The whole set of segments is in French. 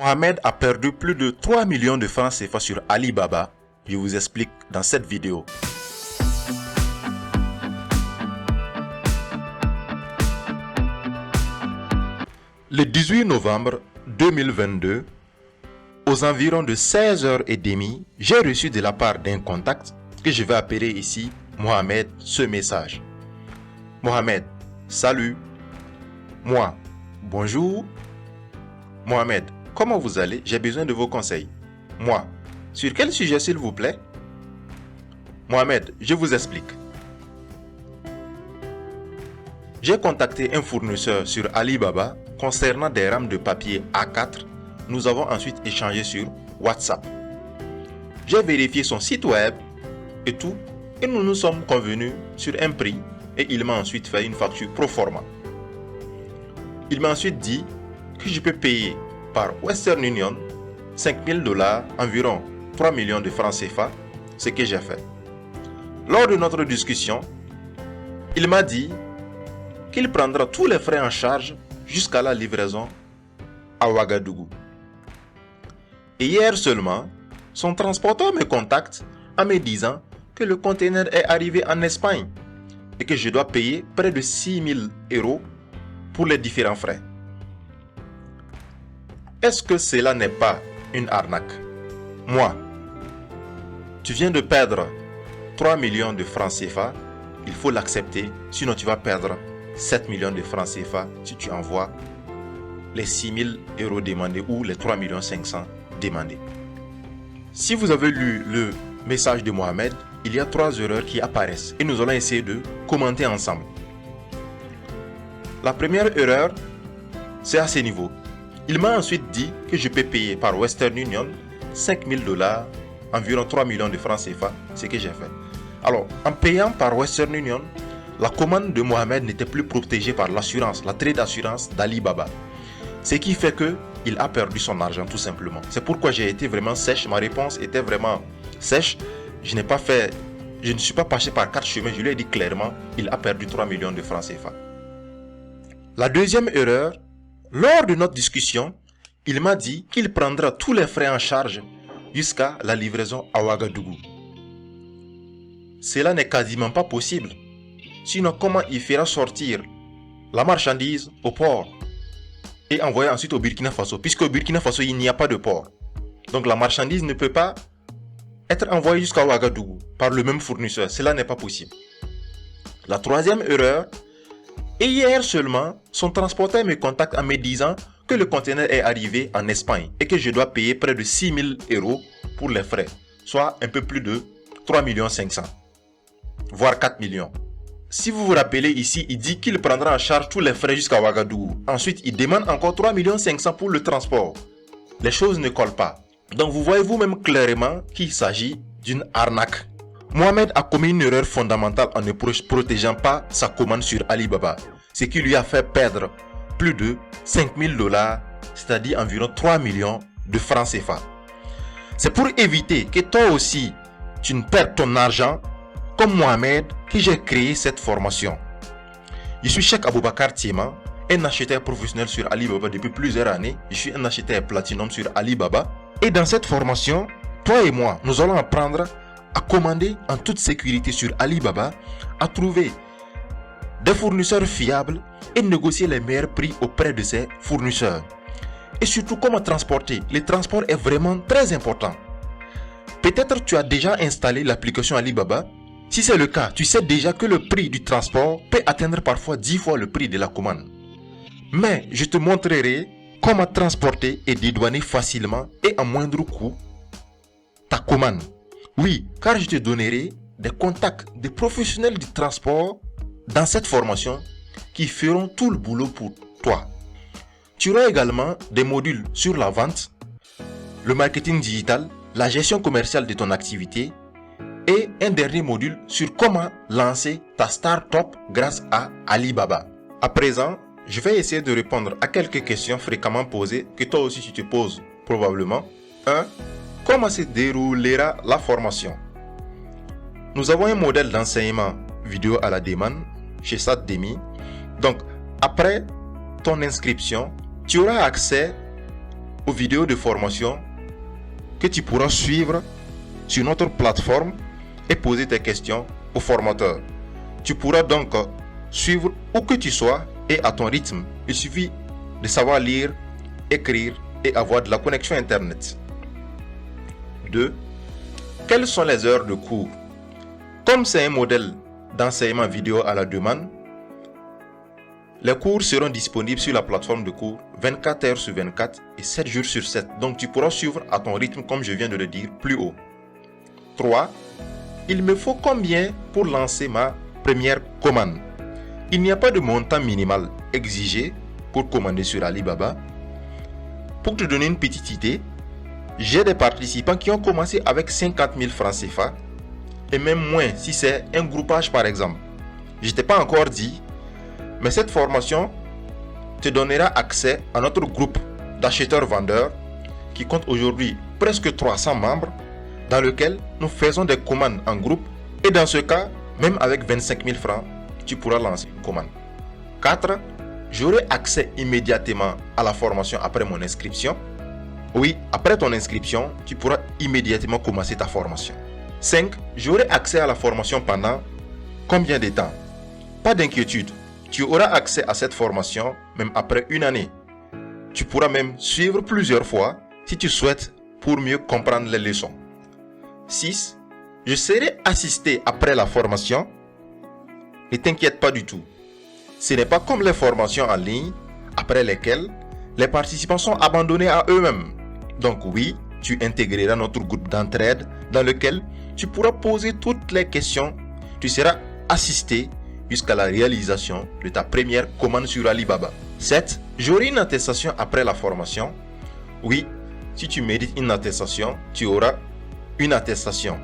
Mohamed a perdu plus de 3 millions de francs CFA sur Alibaba. Je vous explique dans cette vidéo. Le 18 novembre 2022, aux environs de 16h30, j'ai reçu de la part d'un contact que je vais appeler ici Mohamed ce message. Mohamed, salut. Moi, bonjour. Mohamed, comment vous allez? J'ai besoin de vos conseils. Moi, sur quel sujet s'il vous plaît? Mohamed, je vous explique. J'ai contacté un fournisseur sur Alibaba concernant des rames de papier A4. Nous avons ensuite échangé sur WhatsApp. J'ai vérifié son site web et tout, et nous nous sommes convenus sur un prix et il m'a ensuite fait une facture pro forma. Il m'a ensuite dit que je peux payer par Western Union $5,000, environ 3 millions de francs CFA, ce que j'ai fait. Lors de notre discussion, il m'a dit qu'il prendra tous les frais en charge jusqu'à la livraison à Ouagadougou. Et hier seulement, son transporteur me contacte en me disant que le conteneur est arrivé en Espagne et que je dois payer près de 6 000 € pour les différents frais. Est-ce que cela n'est pas une arnaque? Moi, tu viens de perdre 3 millions de francs CFA, il faut l'accepter, sinon tu vas perdre 7 millions de francs CFA si tu envoies les 6 000 € demandés ou les 3 500 000 demandés. Si vous avez lu le message de Mohamed, il y a 3 erreurs qui apparaissent et nous allons essayer de commenter ensemble. La première erreur, c'est à ce niveau. Il m'a ensuite dit que je peux payer par Western Union $5,000, environ 3 millions de francs CFA, ce que j'ai fait. Alors, en payant par Western Union, la commande de Mohamed n'était plus protégée par l'assurance, la trade d'assurance d'Alibaba. Ce qui fait qu'il a perdu son argent tout simplement. C'est pourquoi j'ai été vraiment sèche. Ma réponse était vraiment sèche. Je ne suis pas passé par 4 chemins. Je lui ai dit clairement, il a perdu 3 millions de francs CFA. La deuxième erreur, lors de notre discussion, il m'a dit qu'il prendra tous les frais en charge jusqu'à la livraison à Ouagadougou. Cela n'est quasiment pas possible. Sinon, comment il fera sortir la marchandise au port et envoyer ensuite au Burkina Faso, puisqu'au Burkina Faso, il n'y a pas de port. Donc la marchandise ne peut pas être envoyée jusqu'à Ouagadougou par le même fournisseur. Cela n'est pas possible. La troisième erreur, et hier seulement, son transporteur me contacte en me disant que le conteneur est arrivé en Espagne et que je dois payer près de 6 000 € pour les frais, soit un peu plus de 3 500 000, voire 4 millions. Si vous vous rappelez ici, il dit qu'il prendra en charge tous les frais jusqu'à Ouagadougou. Ensuite, il demande encore 3 500 000 pour le transport. Les choses ne collent pas. Donc vous voyez vous-même clairement qu'il s'agit d'une arnaque. Mohamed a commis une erreur fondamentale en ne protégeant pas sa commande sur Alibaba, ce qui lui a fait perdre plus de $5,000, c'est-à-dire environ 3 millions de francs CFA. C'est pour éviter que toi aussi, tu ne perdes ton argent comme Mohamed que j'ai créé cette formation. Je suis Cheikh Aboubakar Thiema, un acheteur professionnel sur Alibaba depuis plusieurs années. Je suis un acheteur Platinum sur Alibaba. Et dans cette formation, toi et moi, nous allons apprendre à commander en toute sécurité sur Alibaba, à trouver des fournisseurs fiables et négocier les meilleurs prix auprès de ces fournisseurs. Et surtout comment transporter. Le transport est vraiment très important. Peut-être tu as déjà installé l'application Alibaba. Si c'est le cas, tu sais déjà que le prix du transport peut atteindre parfois 10 fois le prix de la commande. Mais je te montrerai comment transporter et dédouaner facilement et à moindre coût ta commande. Oui, car je te donnerai des contacts de professionnels du transport dans cette formation qui feront tout le boulot pour toi. Tu auras également des modules sur la vente, le marketing digital, la gestion commerciale de ton activité et un dernier module sur comment lancer ta start-up grâce à Alibaba. À présent, je vais essayer de répondre à quelques questions fréquemment posées que toi aussi tu te poses probablement. 1. Comment se déroulera la formation? Nous avons un modèle d'enseignement vidéo à la demande chez SatDemi. Donc, après ton inscription, tu auras accès aux vidéos de formation que tu pourras suivre sur notre plateforme et poser tes questions au formateur. Tu pourras donc suivre où que tu sois et à ton rythme. Il suffit de savoir lire, écrire et avoir de la connexion Internet. 2. Quelles sont les heures de cours? Comme c'est un modèle d'enseignement vidéo à la demande, les cours seront disponibles sur la plateforme de cours 24 heures sur 24 et 7 jours sur 7. Donc tu pourras suivre à ton rythme comme je viens de le dire plus haut. 3. Il me faut combien pour lancer ma première commande? Il n'y a pas de montant minimal exigé pour commander sur Alibaba. Pour te donner une petite idée, j'ai des participants qui ont commencé avec 50 000 francs CFA et même moins si c'est un groupage par exemple. Je ne t'ai pas encore dit, mais cette formation te donnera accès à notre groupe d'acheteurs-vendeurs qui compte aujourd'hui presque 300 membres dans lequel nous faisons des commandes en groupe et dans ce cas, même avec 25 000 francs, tu pourras lancer une commande. 4. J'aurai accès immédiatement à la formation après mon inscription. Oui, après ton inscription, tu pourras immédiatement commencer ta formation. 5. J'aurai accès à la formation pendant combien de temps? Pas d'inquiétude, tu auras accès à cette formation même après une année. Tu pourras même suivre plusieurs fois si tu souhaites pour mieux comprendre les leçons. 6. Je serai assisté après la formation. Ne t'inquiète pas du tout. Ce n'est pas comme les formations en ligne après lesquelles les participants sont abandonnés à eux-mêmes. Donc oui, tu intégreras notre groupe d'entraide dans lequel tu pourras poser toutes les questions. Tu seras assisté jusqu'à la réalisation de ta première commande sur Alibaba. 7. J'aurai une attestation après la formation. Oui, si tu mérites une attestation, tu auras une attestation.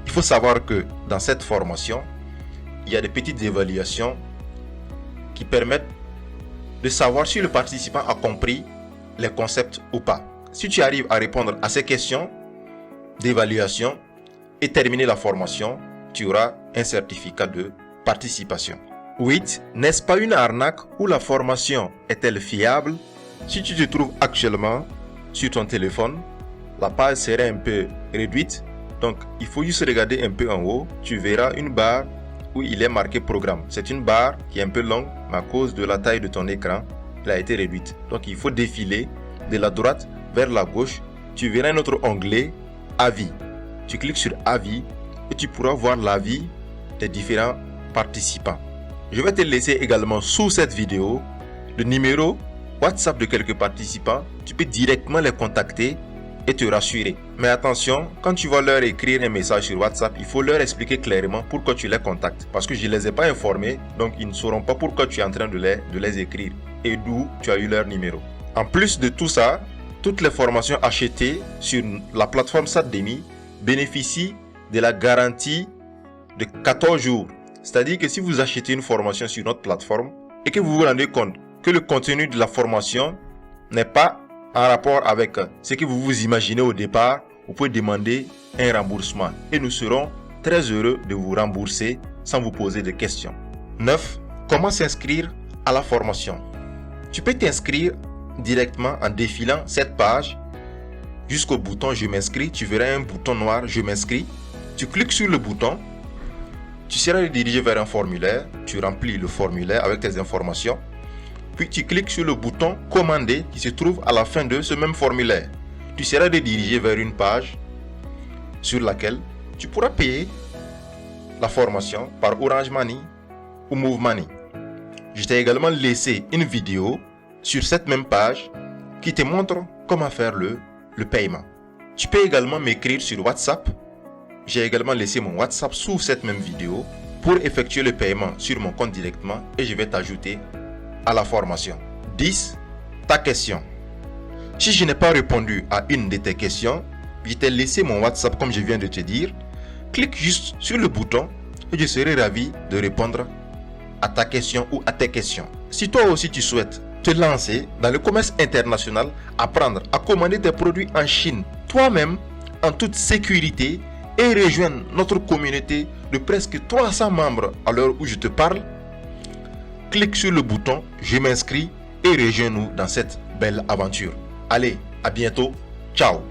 Il faut savoir que dans cette formation, il y a des petites évaluations qui permettent de savoir si le participant a compris les concepts ou pas. Si tu arrives à répondre à ces questions d'évaluation et terminer la formation, tu auras un certificat de participation. 8. N'est-ce pas une arnaque ou la formation est-elle fiable? Si tu te trouves actuellement sur ton téléphone, la page serait un peu réduite. Donc, il faut juste regarder un peu en haut. Tu verras une barre où il est marqué programme. C'est une barre qui est un peu longue, mais à cause de la taille de ton écran, elle a été réduite. Donc, il faut défiler de la droite vers la gauche. Tu verras un autre onglet avis. Tu cliques sur avis et tu pourras voir l'avis des différents participants. Je vais te laisser également sous cette vidéo le numéro WhatsApp de quelques participants. Tu peux directement les contacter et te rassurer. Mais attention, quand tu vas leur écrire un message sur WhatsApp, il faut leur expliquer clairement pourquoi tu les contactes. Parce que je ne les ai pas informés, donc ils ne sauront pas pourquoi tu es en train de les écrire et d'où tu as eu leur numéro. En plus de tout ça, toutes les formations achetées sur la plateforme Satdemi bénéficient de la garantie de 14 jours. C'est-à-dire que si vous achetez une formation sur notre plateforme et que vous vous rendez compte que le contenu de la formation n'est pas en rapport avec ce que vous vous imaginez au départ, vous pouvez demander un remboursement et nous serons très heureux de vous rembourser sans vous poser de questions. 9. Comment s'inscrire à la formation? Tu peux t'inscrire directement en défilant cette page jusqu'au bouton je m'inscris. Tu verras un bouton noir je m'inscris. Tu cliques sur le bouton. Tu seras redirigé vers un formulaire. Tu remplis le formulaire avec tes informations. Puis tu cliques sur le bouton commander qui se trouve à la fin de ce même formulaire. Tu seras redirigé vers une page sur laquelle tu pourras payer la formation par Orange Money ou Move Money. Je t'ai également laissé une vidéo sur cette même page qui te montre comment faire le paiement. Tu peux également m'écrire sur WhatsApp. J'ai également laissé mon WhatsApp sous cette même vidéo pour effectuer le paiement sur mon compte directement et je vais t'ajouter à la formation. 10. Ta question. Si je n'ai pas répondu à une de tes questions, je t'ai laissé mon WhatsApp comme je viens de te dire. Clique juste sur le bouton et je serai ravi de répondre à ta question ou à tes questions. Si toi aussi tu souhaites te lancer dans le commerce international, apprendre à commander tes produits en Chine toi-même en toute sécurité et rejoindre notre communauté de presque 300 membres à l'heure où je te parle, clique sur le bouton je m'inscris et rejoins-nous dans cette belle aventure. Allez, À bientôt. Ciao.